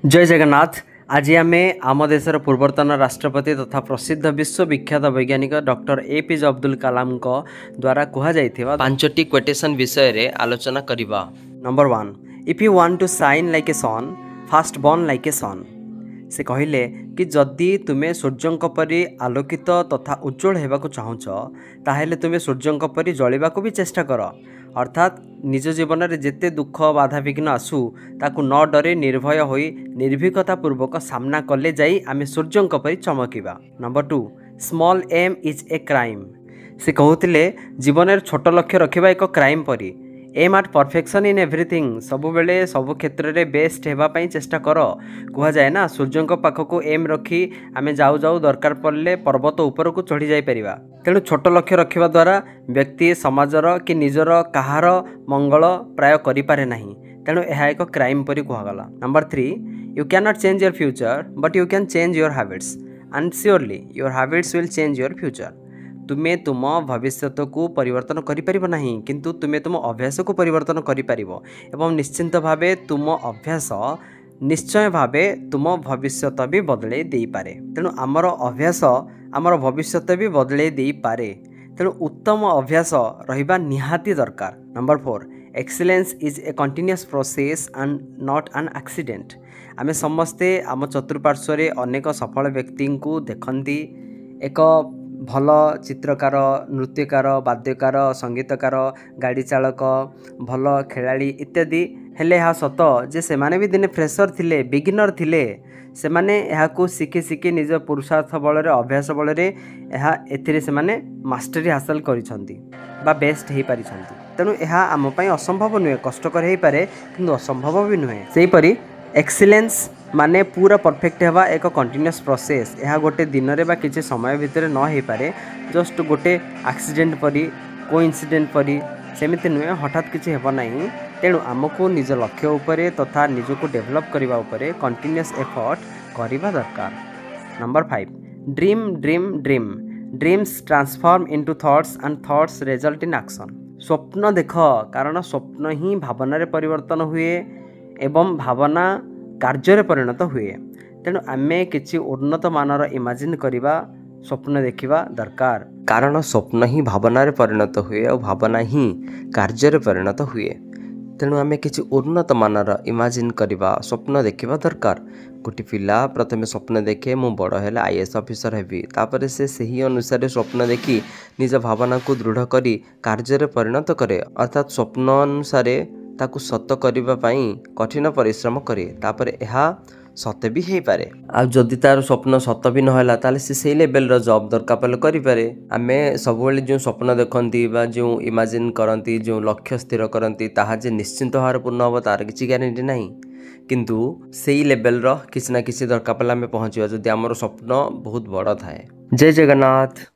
जय जगन्नाथ। आज आम आम देशर पूर्वतन राष्ट्रपति तथा प्रसिद्ध विश्वविख्यात वैज्ञानिक डॉक्टर एपीजे अब्दुल कलाम द्वारा कहुई पांचटी क्वेटेशन विषय रे आलोचना करिबा। Number 1, if you want to shine like a sun fast burn like a sun. से कहले कि जदि तुम्हें सूर्यंक परी आलोकित तथा उज्जवल होगा चाहूच ताहेले तुम्हें सूर्यंक परी जलिबा भी चेष्टा कर। अर्थात निज जीवन में जिते दुख बाधा विघ्न आसू ताकू न डरे निर्भय होई निर्भीकता पूर्वक सामना कले जाई आमे सूर्यंक परी चमकिबा। Number 2, small aim is a crime. से कहते जीवन में छोट लक्ष्य रखा एक क्राइम परी। Aim at perfection in everything. सबु बेले सबु क्षेत्र में बेस्ट होगापी चेष्टा कर। कहुए ना सूर्यंक पाखक एम रखी आमे जाऊ जाऊ दरकार पड़े पर्वत ऊपर को चढ़ी जापर। तेणु छोट लक्ष्य रखा द्वारा व्यक्ति समाजर कि निजर कहार मंगल प्राय करें ना। तेणु यह एक क्राइम परी कहगला। Number 3, you can not change your future but you can change your habits and surely your habits will change your future. तुम्हें तुम भविष्य को परिवर्तन करिपरिबो नहीं किंतु तुम्हें तुम अभ्यास को परिवर्तन करिपरिबो एवं निश्चिंत भावे तुम अभ्यास निश्चय भावे तुम भविष्य भी बदले दे पारे। तेणु आमर अभ्यास आमर भविष्य भी बदले दे पारे। तेणु उत्तम अभ्यास रहिबा निहाती दरकार। Number 4, excellence is a continuous process and not an accident. आमे समस्ते आम चतुर्पार्श्व रे अनेक सफल व्यक्ति को देखती। एक भल चित्रकार, नृत्यकार, वाद्यकार, संगीतकार, गाड़ी चालक, भल खेलाड़ी इत्यादि हेले यह सत जे से माने भी दिने फ्रेशर थिले, बिगिनर थिले। से माने यह को शिखि शिखि निज पुरुषार्थ बल अभ्यास बल एथिरे से माने मास्टरी हासिल करिसंती बा बेस्ट हो पारि। तेणु यह आम पई असंभव नुहे, कष्टकर हो पारे किंतु असंभव भी नुहे। सेहीपरि एक्सीलेंस माने पूरा परफेक्ट हवा एक कंटिन्यूअस प्रोसेस। यह गोटे दिन में बा किसी समय भितर न हो पारे, जस्ट गोटे एक्सीडेंट परी, कोइंसिडेंट परी सेमिति नुहे, हठात किसी हेब नहीं। तेणु आमको निज लक्ष्य उपरे तथा निजको डेभलप करबा उपरे कंटिन्यूअस एफर्ट करबा दरकार। Number 5, dream dream dream dreams transform into thoughts and thoughts result in action. स्वप्न देख, कारण स्वप्न ही भावना परिवर्तन हुए एवं भावना कार्य परिणत हुए। तेणु आमे किसी उन्नत मानर इमेजिन करवा, स्वप्न देखा दरकार, कारण स्वप्न ही भावना परिणत हुए और भावना ही कार्य परिणत हुए। तेणु आमे किसी उन्नत मानर इमेजिन करवा, स्वप्न देखा दरकार। गोटे पिला प्रथम स्वप्न देखे मु बड़ हेले आईएएस ऑफिसर हेबी, तापर से सही अनुसार स्वप्न देखी निज भावना को दृढ़ करी कार्य परिणत करे। अर्थात स्वप्न अनुसार ताकू सत करबा पई कठिन परिश्रम करे, तापर यह सत भी हो पारे। आ जदि तार स्वप्न सत भी नहला ताले से लेवल रो जॉब दरकार पले करि पारे। आमे सब बेले जो स्वप्न देखंती बा जो इमेजिन करंती, जो लक्ष्य स्थिर करंती, ताहा जे निश्चिंत भाव पूर्ण हो तार किछि गारंटी नहीं, किंतु सेही लेवल रो किछि ना किछि दरकार पले आमे पहुंचीबा जदि हमर स्वप्न बहुत बड़ थाए। जय जगन्नाथ।